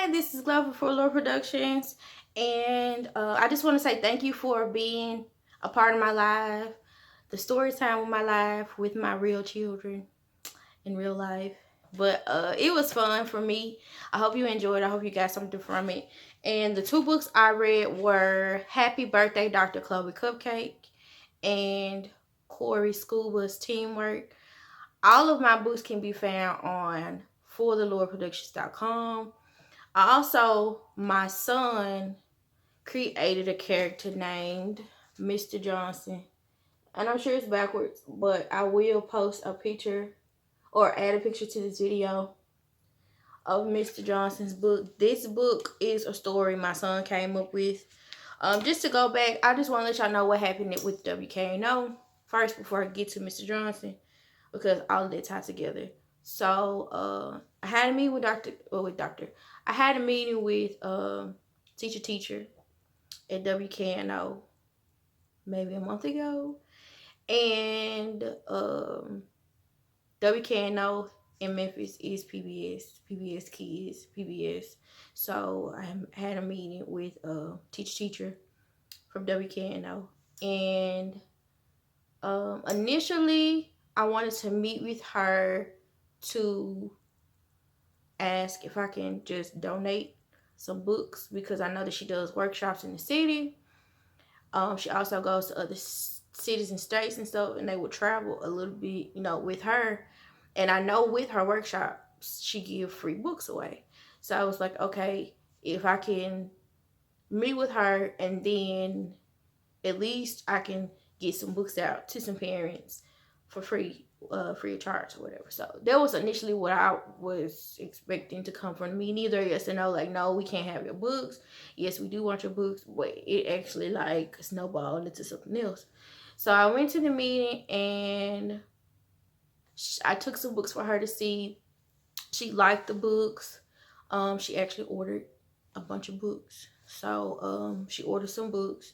Hi, this is Glover for Lord Productions, and I just want to say thank you for being a part of my life, the story time of my life with my real children in real life. But it was fun for me. I hope you enjoyed. I hope you got something from it. And the two books I read were Happy Birthday, Dr. Chloe Cupcake, and Corey School Bus Teamwork. All of my books can be found on forthelordproductions.com. Also, my son created a character named Mr. Johnson. And I'm sure it's backwards, but I will post a picture or add a picture to this video of Mr. Johnson's book. This book is a story my son came up with. Just to go back, I just want to let y'all know what happened with WKNO first before I get to Mr. Johnson, because all of that tied together. So I had a meeting with I had a meeting with teacher at WKNO maybe a month ago, and WKNO in Memphis is PBS Kids, PBS. So I had a meeting with teacher from WKNO, and initially I wanted to meet with her to ask if I can just donate some books, because I know that she does workshops in the city. She also goes to other cities and states and stuff, and they would travel a little bit, with her. And I know with her workshops, she give free books away. So I was like, okay, if I can meet with her, and then at least I can get some books out to some parents for free of charge or whatever. So that was initially what I was expecting to come from me. Neither yes or no, like, no, we can't have your books. Yes, we do want your books, but it actually like snowballed into something else. So I went to the meeting and I took some books for her to see. She liked the books. She actually ordered a bunch of books. So she ordered some books.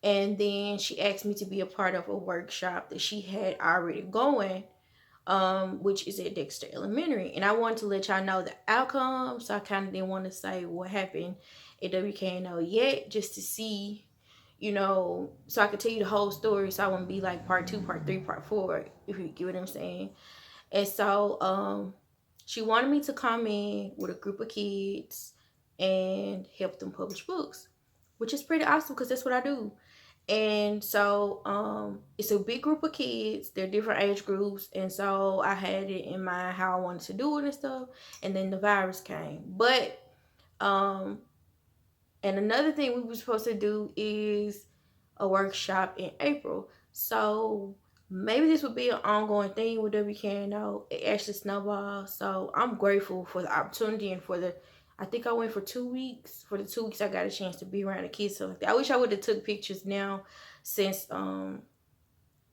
And then she asked me to be a part of a workshop that she had already going, which is at Dexter Elementary. And I wanted to let y'all know the outcome. So I kind of didn't want to say what happened at WKNO yet, just to see, so I could tell you the whole story. So I wouldn't be like part 2, part 3, part 4, if you get what I'm saying. And so she wanted me to come in with a group of kids and help them publish books, which is pretty awesome because that's what I do. And so it's a big group of kids. They're different age groups. And so I had it in mind how I wanted to do it and stuff. And then the virus came. But and another thing we were supposed to do is a workshop in April. So maybe this would be an ongoing thing with WKNO. It actually snowballed. So I'm grateful for the opportunity and I think I went for 2 weeks. For the 2 weeks I got a chance to be around the kids. So I wish I would have took pictures now, since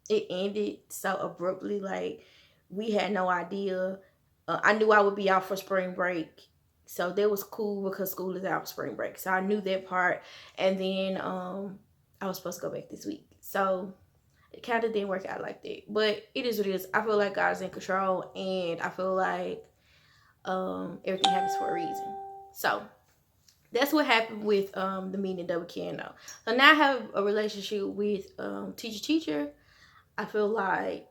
it ended so abruptly. Like, we had no idea. I knew I would be out for spring break. So that was cool because school is out for spring break. So I knew that part. And then I was supposed to go back this week. So it kind of didn't work out like that. But it is what it is. I feel like God's in control. And I feel like everything happens for a reason. So that's what happened with the meeting at WKNO. So now I have a relationship with teacher. I feel like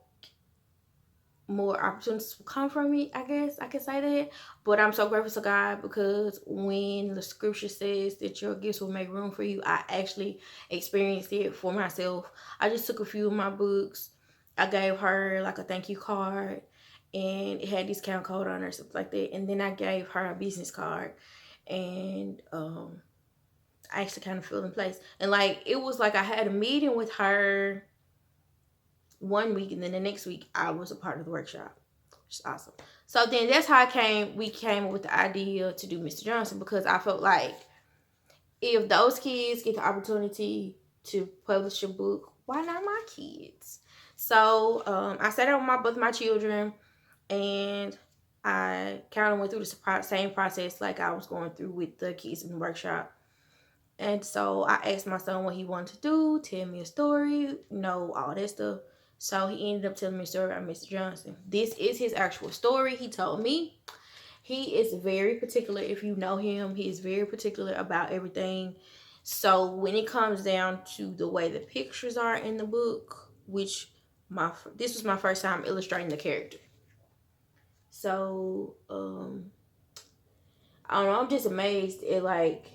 more opportunities will come from me, I guess I can say that. But I'm so grateful to God, because when the scripture says that your gifts will make room for you, I actually experienced it for myself. I just took a few of my books. I gave her like a thank you card, and it had discount code on it, stuff like that. And then I gave her a business card, and I actually kind of fell in place. And like, it was like I had a meeting with her one week, and then the next week I was a part of the workshop, which is awesome. So then that's how we came up with the idea to do Mr. Johnson, because I felt like if those kids get the opportunity to publish a book, why not my kids? So I sat down with both my children, and I kind of went through the same process like I was going through with the kids in the workshop. And so I asked my son what he wanted to do, tell me a story, all that stuff. So he ended up telling me a story about Mr. Johnson. This is his actual story. He told me. He is very particular. If you know him, he is very particular about everything. So when it comes down to the way the pictures are in the book, which this was my first time illustrating the character. So I don't know. I'm just amazed at like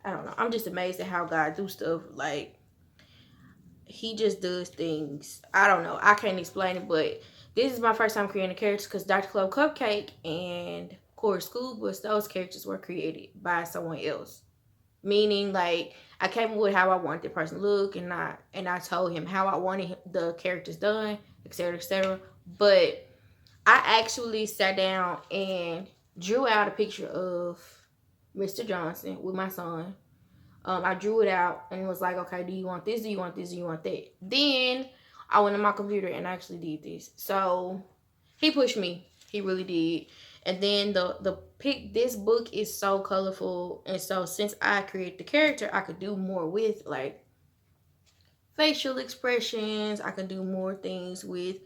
I don't know. I'm just amazed at how God do stuff. Like he just does things. I don't know. I can't explain it, but this is my first time creating a character because Dr. Club Cupcake and Core School Bus, those characters were created by someone else. Meaning, like I came up with how I wanted the person to look, and I told him how I wanted the characters done, etc., etc. But I actually sat down and drew out a picture of Mr. Johnson with my son. I drew it out and it was like, okay, do you want this? Do you want this? Do you want that? Then I went on my computer and actually did this. So he pushed me. He really did. And then this book is so colorful, and so since I created the character, I could do more with like facial expressions. I could do more things with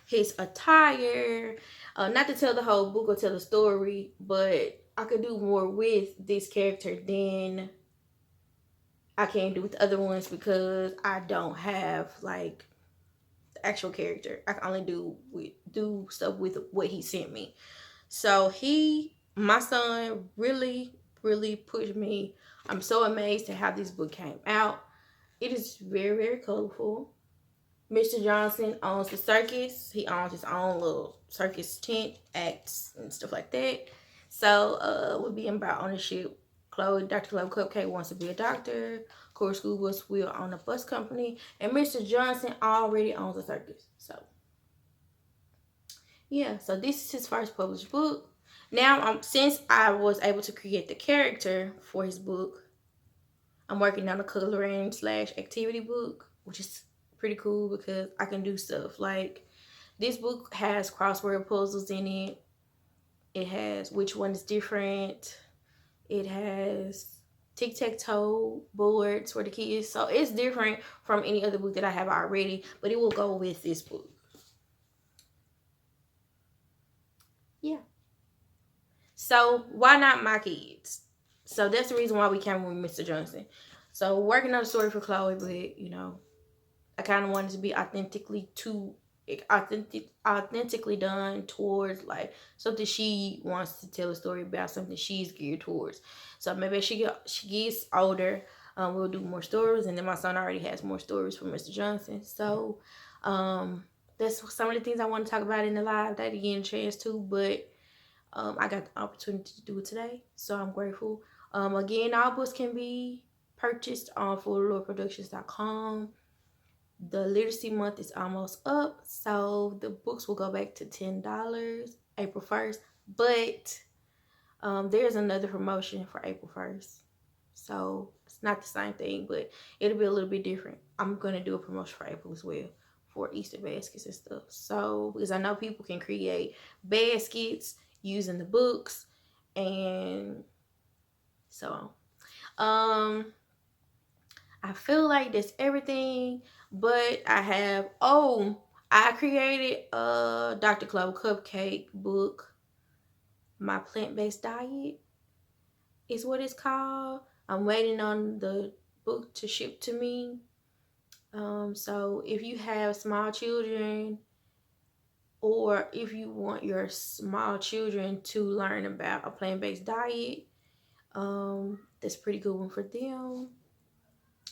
his attire. Not to tell the whole book or tell the story, but I could do more with this character than I can't do with other ones because I don't have like the actual character. I can only do stuff with what he sent me. So my son, really pushed me. I'm so amazed at how this book came out. It is very colorful. Mr. Johnson owns the circus. He owns his own little circus tent, acts, and stuff like that. So we'll be about ownership. Dr. Chloe Cupcake wants to be a doctor. Core School Bus will own a bus company. And Mr. Johnson already owns a circus. So, yeah. So this is his first published book. Now, since I was able to create the character for his book, I'm working on a coloring / activity book, which is pretty cool because I can do stuff like this book has crossword puzzles in it. It has which one is different. It has tic-tac-toe boards for the kids. So it's different from any other book that I have already, but it will go with this book. Yeah. So why not my kids? So that's the reason why we came with Mr. Johnson. So working on a story for Chloe, but I kind of wanted to be authentically done towards like something she wants to tell a story about, something she's geared towards. So maybe as she gets older, we'll do more stories, and then my son already has more stories for Mr. Johnson. So that's some of the things I want to talk about in the live that I didn't get a chance to, but I got the opportunity to do it today, so I'm grateful. Again, all books can be purchased on FullLordProductions.com. The literacy month is almost up, so the books will go back to $10 April 1st. But there's another promotion for April 1st. So it's not the same thing, but it'll be a little bit different. I'm going to do a promotion for April as well for Easter baskets and stuff. So, because I know people can create baskets using the books and so on. I feel like that's everything, but I created a Dr. Chloe Cupcake book. My plant-based diet is what it's called. I'm waiting on the book to ship to me. So if you have small children, or if you want your small children to learn about a plant-based diet, that's a pretty good one for them.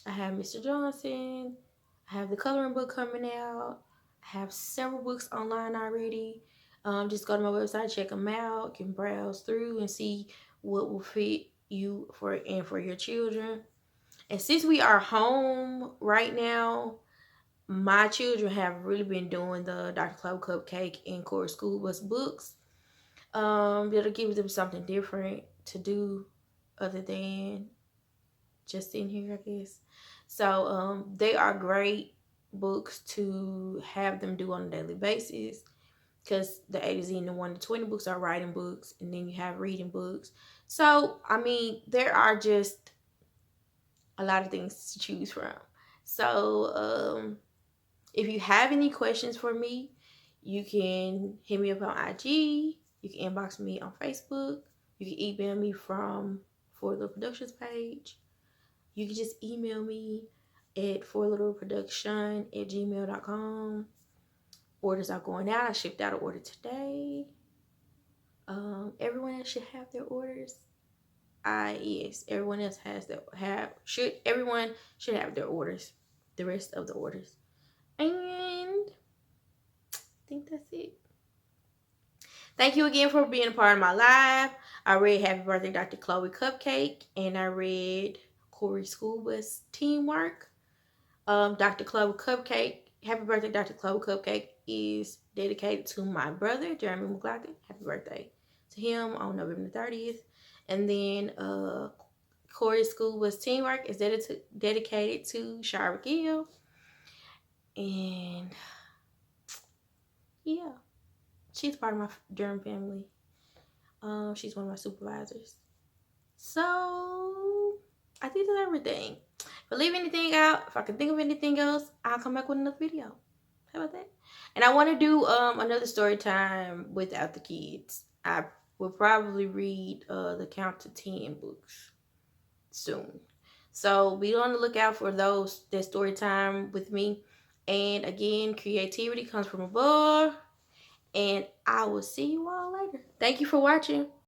I have Mr. Johnson. I have the coloring book coming out. I have several books online already. Just go to my website, check them out. You can browse through and see what will fit you for your children. And since we are home right now, my children have really been doing the Dr. Chloe Cupcake and Core School Bus books. It'll give them something different to do other than just in here, I guess. So they are great books to have them do on a daily basis, because the A to Z and the 1 to 20 books are writing books, and then you have reading books. So I mean, there are just a lot of things to choose from. So if you have any questions for me, You can hit me up on IG. You can inbox me on Facebook. You can email me from For Little Productions page. You can just email me at forlittleproduction@gmail.com. Orders are going out. I shipped out an order today. Everyone else should have their orders. Yes, everyone else everyone should have their orders. The rest of the orders. And I think that's it. Thank you again for being a part of my live. I read Happy Birthday, Dr. Chloe Cupcake, and I read Corey School Bus Teamwork. Dr. Chloe Cupcake, Happy Birthday, Dr. Chloe Cupcake is dedicated to my brother, Jeremy McLaughlin. Happy birthday to him on November 30th. And then Corey School Bus Teamwork is dedicated to Shara Gill. And yeah, she's part of my Durham family. She's one of my supervisors. So I think that's everything. If I leave anything out, if I can think of anything else, I'll come back with another video. How about that? And I want to do another story time without the kids. I will probably read the Count to 10 books soon. So be on the lookout for those, that story time with me. And again, creativity comes from above. And I will see you all later. Thank you for watching.